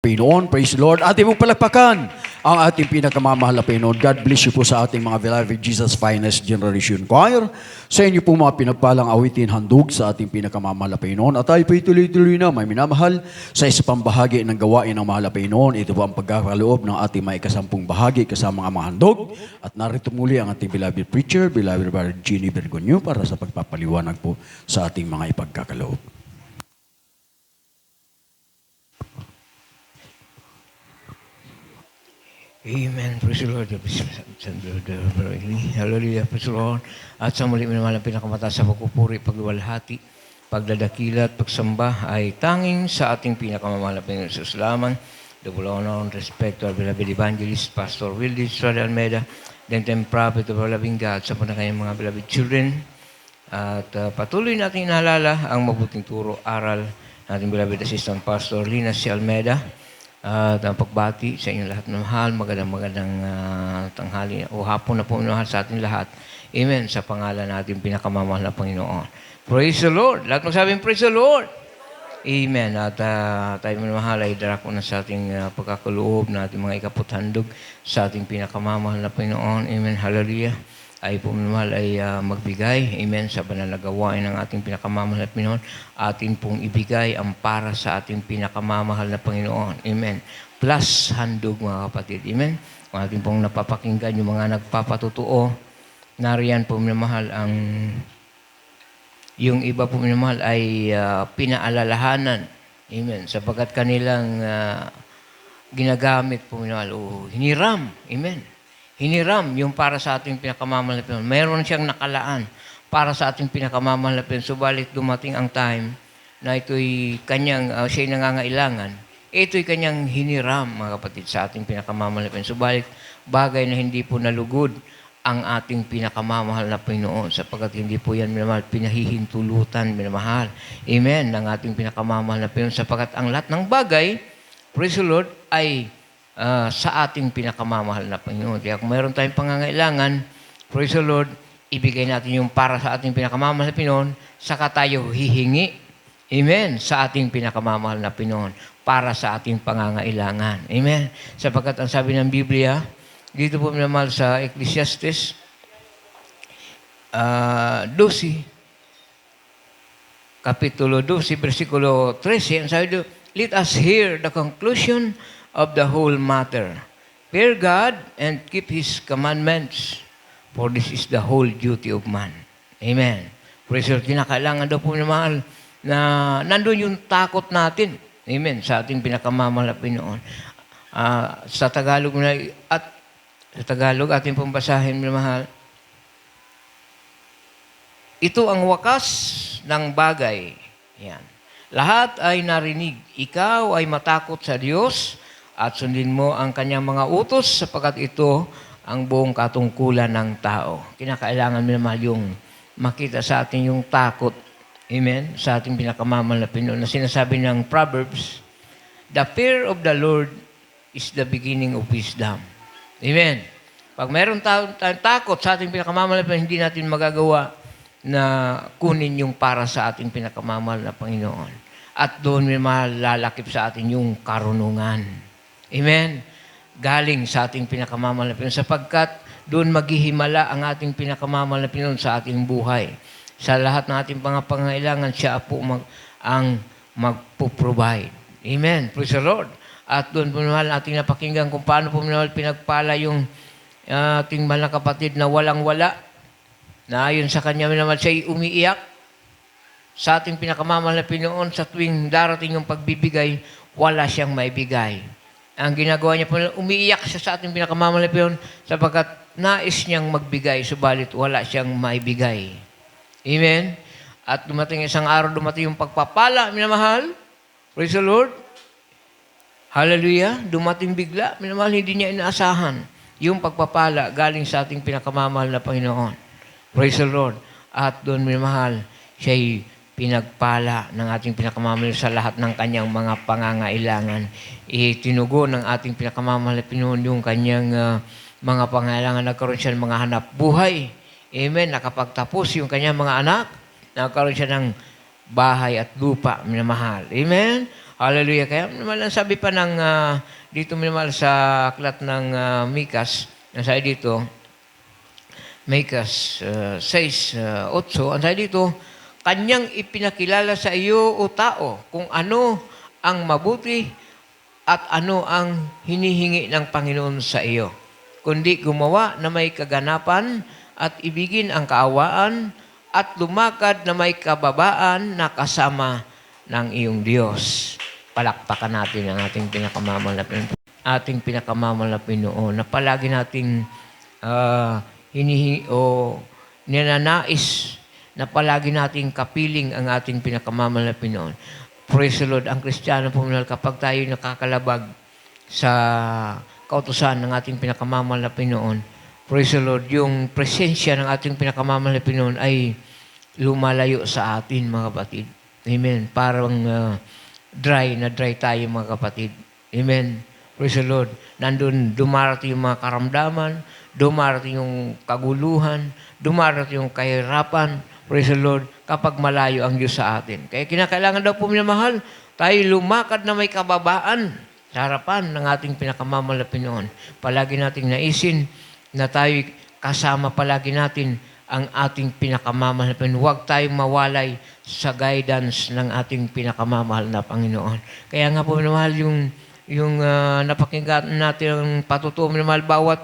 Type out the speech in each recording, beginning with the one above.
Pinoon, praise the Lord. Ating mong palakpakan ang ating pinakamamahal na Pinoon. God bless you po sa ating mga beloved Jesus Finest Generation Choir. Sa inyo po mga pinagpalang awitin handog sa ating pinakamamahal na Pinoon. At tayo po tuloy-tuloy na may minamahal sa isa pang bahagi ng gawain ng mahal na Pinoon. Ito po ang pagkakaloob ng ating may ikasampung bahagi kasama mga handog. At narito muli ang ating beloved preacher, beloved Brother Jeannie Bergonyo para sa pagpapaliwanag po sa ating mga ipagkakaloob. Amen. Praise the Lord. Hallelujah. Praise the Lord. At sa muli naman ang pinakamataas sa pagpupuri, pagluwalhati, pagdadakila at pagsamba ay tanging sa ating pinakamamahal na Panginoon sa Salaman. Double honor and respect to our beloved evangelist, Pastor Wildy Estrada Almeida, then prophet of our loving God sa kanyang mga beloved children. At patuloy natin inaalala ang mabuting turo, aral ng ating beloved assistant Pastor Lina C. Almeida. At ang pagbati sa inyong lahat na mahal, magandang tanghali o hapon na po minahal sa ating lahat. Amen. Sa pangalan natin pinakamamahal na Panginoon. Praise the Lord. Lahat magsabing praise the Lord. Amen. At tayo minamahal ay darako na sa ating pagkakaloob na ating mga ikaputhandog sa ating pinakamamahal na Panginoon. Amen. Hallelujah. Ay po minamahal ay magbigay. Amen. Sa banal na gawain ng ating pinakamamahal na Panginoon. Atin pong ibigay ang para sa ating pinakamamahal na Panginoon. Amen. Plus handog mga kapatid. Amen. Kung atin pong napapakinggan yung mga nagpapatutuo, nariyan po minamahal ang yung iba po minamahal ay pinaalalahanan. Amen. Sapagkat kanilang ginagamit po minamahal o hiniram. Amen. Hiniram yung para sa ating pinakamamahal na Panginoon. Mayroon siyang nakalaan para sa ating pinakamamahal na Panginoon. Subalit dumating ang time na ito'y kanyang, siya'y nangangailangan. Ito'y kanyang hiniram, mga kapatid, sa ating pinakamamahal na Panginoon. Subalit bagay na hindi po nalugod ang ating pinakamamahal na Panginoon sapagkat hindi po yan minamahal, pinahihintulutan, minamahal. Amen, ng ating pinakamamahal na Panginoon sapagkat ang lahat ng bagay, praise the Lord, ay sa ating pinakamamahal na Panginoon. Kaya kung mayroon tayong pangangailangan, praise the Lord, ibigay natin yung para sa ating pinakamamahal na Panginoon, saka tayo hihingi, amen, sa ating pinakamamahal na Panginoon para sa ating pangangailangan. Amen. Sapagkat ang sabi ng Biblia, dito po minamahal sa Ecclesiastes 12, Kapitulo 12, versikulo 13, ang sabi doon, let us hear the conclusion of the whole matter. Fear God and keep His commandments, for this is the whole duty of man. Amen. Praise the Lord. Kinakailangan daw po minamahal na nandun yung takot natin. Amen. Sa ating pinakamamahal na Panginoon. Sa Tagalog na, at sa Tagalog, ating pong basahin minamahal. Ito ang wakas ng bagay. Yan. Lahat ay narinig. Ikaw ay matakot sa Diyos at sundin mo ang kanyang mga utos sapagkat ito ang buong katungkulan ng tao. Kinakailangan minamahal yung makita sa atin yung takot. Amen? Sa ating pinakamamahal na Panginoon na sinasabi ng Proverbs, the fear of the Lord is the beginning of wisdom. Amen? Pag mayroon tayong takot sa ating pinakamamahal na Panginoon, hindi natin magagawa na kunin yung para sa ating pinakamamahal na Panginoon. At doon minamahal lalakip sa atin yung karunungan. Amen? Galing sa ating pinakamamahal na Panginoon sapagkat doon maghihimala ang ating pinakamamahal na Panginoon sa ating buhay. Sa lahat ng ating mga pangangailangan, siya po ang magpo-provide. Amen? Praise the Lord. At doon po naman ating napakinggan kung paano po naman pinagpala yung ating mahal na kapatid na walang-wala. Na ayon sa kanya naman siya'y umiiyak sa ating pinakamamahal na Panginoon sa tuwing darating yung pagbibigay, wala siyang maibigay. Ang ginagawa niya po, umiiyak siya sa ating pinakamamahal na Panginoon sapagkat nais niyang magbigay, subalit wala siyang maibigay. Amen? At dumating isang araw, dumating yung pagpapala, minamahal. Praise the Lord. Hallelujah. Dumating bigla, minamahal, hindi niya inaasahan yung pagpapala galing sa ating pinakamamahal na Panginoon. Praise the Lord. At doon, minamahal, siya'y pinagpala ng ating pinakamamahal sa lahat ng kanyang mga pangangailangan. Itinugon ng ating pinakamamahal na Panginoon yung kanyang mga pangangailangan. Nagkaroon siya ng mga hanap buhay. Amen. Nakapagtapos yung kanyang mga anak. Nagkaroon siya ng bahay at lupa, minamahal. Amen. Hallelujah. Kaya naman ang sabi pa ng dito naman sa aklat ng Mikas, nasabi dito, Mikas 6:8, ang sabi dito, kanyang ipinakilala sa iyo, o tao, kung ano ang mabuti at ano ang hinihingi ng Panginoon sa iyo. Kundi gumawa na may kaganapan at ibigin ang kaawaan at lumakad na may kababaan na kasama ng iyong Diyos. Palakpakan natin ang ating pinakamamalapin noon na palagi nating ninanais na palagi nating kapiling ang ating pinakamamalapin noon. Praise the Lord. Ang Kristiyano po, kapag tayo nakakalabag sa kautusan ng ating pinakamamalapin noon, praise the Lord, yung presensya ng ating pinakamamalapin noon ay lumalayo sa atin, mga kapatid. Amen. Parang dry tayo, mga kapatid. Amen. Praise the Lord. Nandun, dumarating yung mga karamdaman, dumarating yung kaguluhan, dumarating yung kahirapan. Praise the Lord. Kapag malayo ang Diyos sa atin. Kaya kinakailangan daw po, minamahal, tayo lumakad na may kababaan sa harapan ng ating pinakamamalapin noon. Palagi nating naisin na tayo kasama palagi natin ang ating pinakamamalapin. Huwag tayong mawalay sa guidance ng ating pinakamamahal na Panginoon. Kaya nga po, minamahal, yung napakinggan natin ang patutuo, minamahal, bawat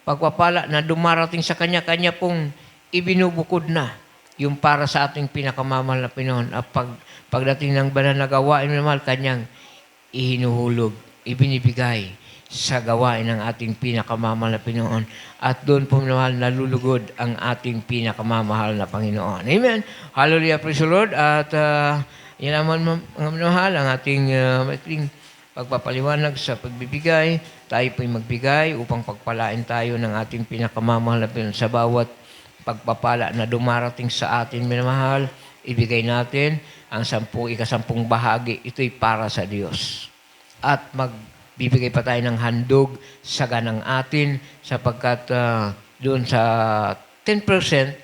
pagpapala na dumarating sa Kanya pong ibinubukod na yung para sa ating pinakamamahal na Panginoon. At pagdating ng banal na gawain, minamahal, Kanyang ihinuhulog, ibinibigay sa gawain ng ating pinakamamahal na Panginoon. At doon po, minamahal, nalulugod ang ating pinakamamahal na Panginoon. Amen. Hallelujah, praise the Lord. At yan naman, mga minamahal, ang ating maikling pagpapaliwanag sa pagbibigay. Tayo po'y magbigay upang pagpalain tayo ng ating pinakamamahal na Panginoon. Sa bawat pagpapala na dumarating sa atin, minamahal, ibigay natin ang 10 bahagi. Ito'y para sa Diyos. At magbibigay pa tayo ng handog sa ganang atin sapagkat doon sa 10%,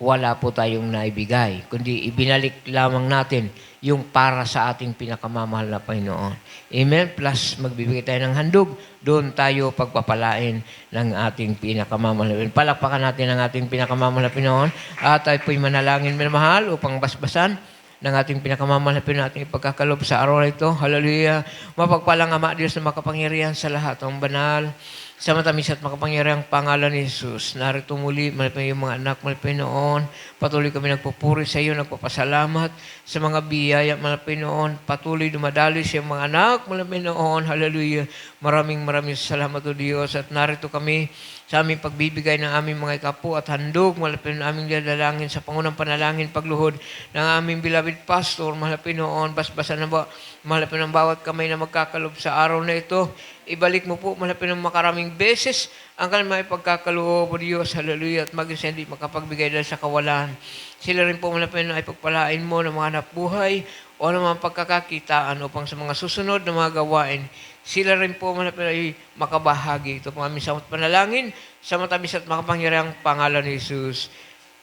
wala po tayong naibigay. Kundi ibinalik lamang natin yung para sa ating pinakamamahal na Panginoon. Amen? Plus, magbibigay tayo ng handog. Doon tayo pagpapalain ng ating pinakamamahal na Panginoon. Palakpakan natin ang ating pinakamamahal na Panginoon. At tayo po'y manalangin, minamahal, upang basbasan ng ating pinakamamahal na Panginoon, ating ipagkakalob sa araw na ito. Hallelujah. Mapagpalang Ama Diyos na makapangyarihan sa lahat. Ang banal, sa matamis at makapangyarihang pangalan ni Jesus. Narito muli, malapit yung mga anak, malapit noon. Patuloy kami nagpupuri sa iyo, nagpapasalamat sa mga biyaya, malapit noon. Patuloy dumadali sa mga anak, malapit noon. Hallelujah. Maraming salamat o Diyos. At narito kami sa aming pagbibigay ng aming mga ikapo at handog, malapit na aming dadalangin sa pangunang panalangin, pagluhod ng aming beloved pastor, malapit noon. Basbasan na ba, malapit ng bawat kamay na magkakalob sa araw na ito. Ibalik mo po malapit ng makaraming beses ang kanilang pagkakaloob o Diyos. Hallelujah. At maging hindi makapagbigay dahil sa kawalan. Sila rin po malapit na ipagpalain mo ng mga hanap buhay o ng mga pagkakakitaan upang sa mga susunod na mga gawain, sila rin po malapit ay makabahagi. Ito po aming samot panalangin sa matamis at makapangyarihang pangalan ni Jesus.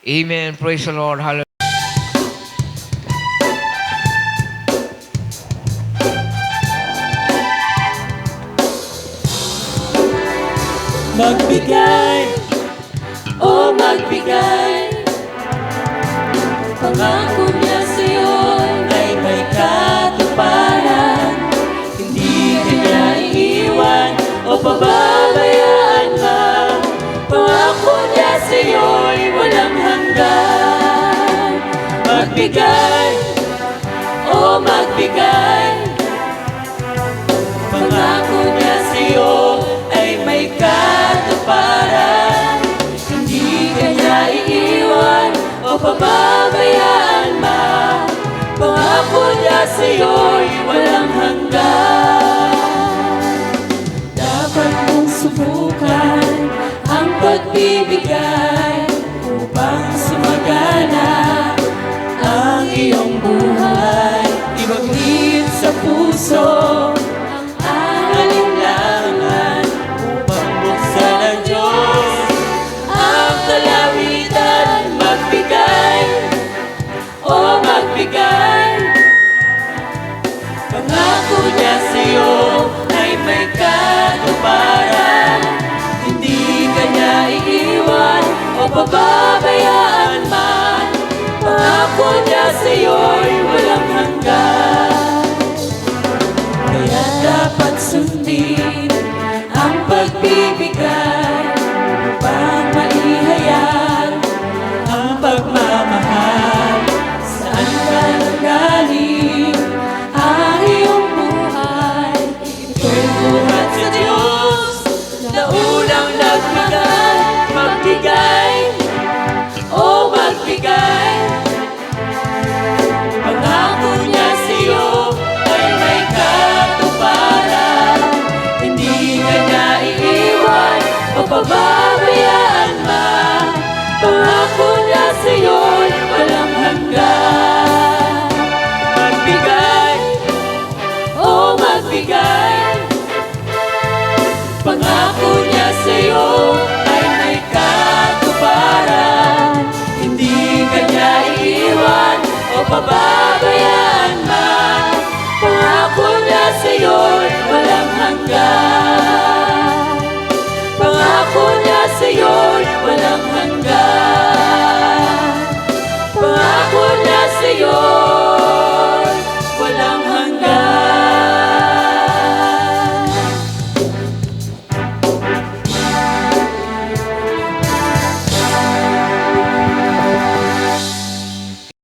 Amen. Praise the Lord. Hallelujah. Magbigay, o magbigay, pangako niya sa'yo ay may katuparan. Hindi ka niya iiwan o pababayaan ka. Pangako niya sa'yo ay walang hanggan. Magbigay, o magbigay, pangako niya sa'yo ay may katuparan. Hindi ka niya iiwan o pababayaan man. Pangako niya sa'yo'y walang hanggan. Dapat mong subukan ang pagbibigay upang sumagana ang iyong buhay. Ibagin sa puso ang alinlangan upang buksan ang Diyos ang kalawitan. Magbigay, o magbigay, sundin ang pagbibigay upang maihayag ang pagmamahal. Saan ka nanggaling ang iyong buhay? Ito'y buhat sa Diyos na unang nagbigay. Magbigay, o magbigay. Pangako niya sa'yo ay may katuparan. Hindi ka niya iiwan o pababayaan man. Pangako niya sa'yo'y walang hanggan. Magbigay, o magbigay. Pangako niya sa'yo ay may katuparan. Hindi ka niya iiwan o pababayaan.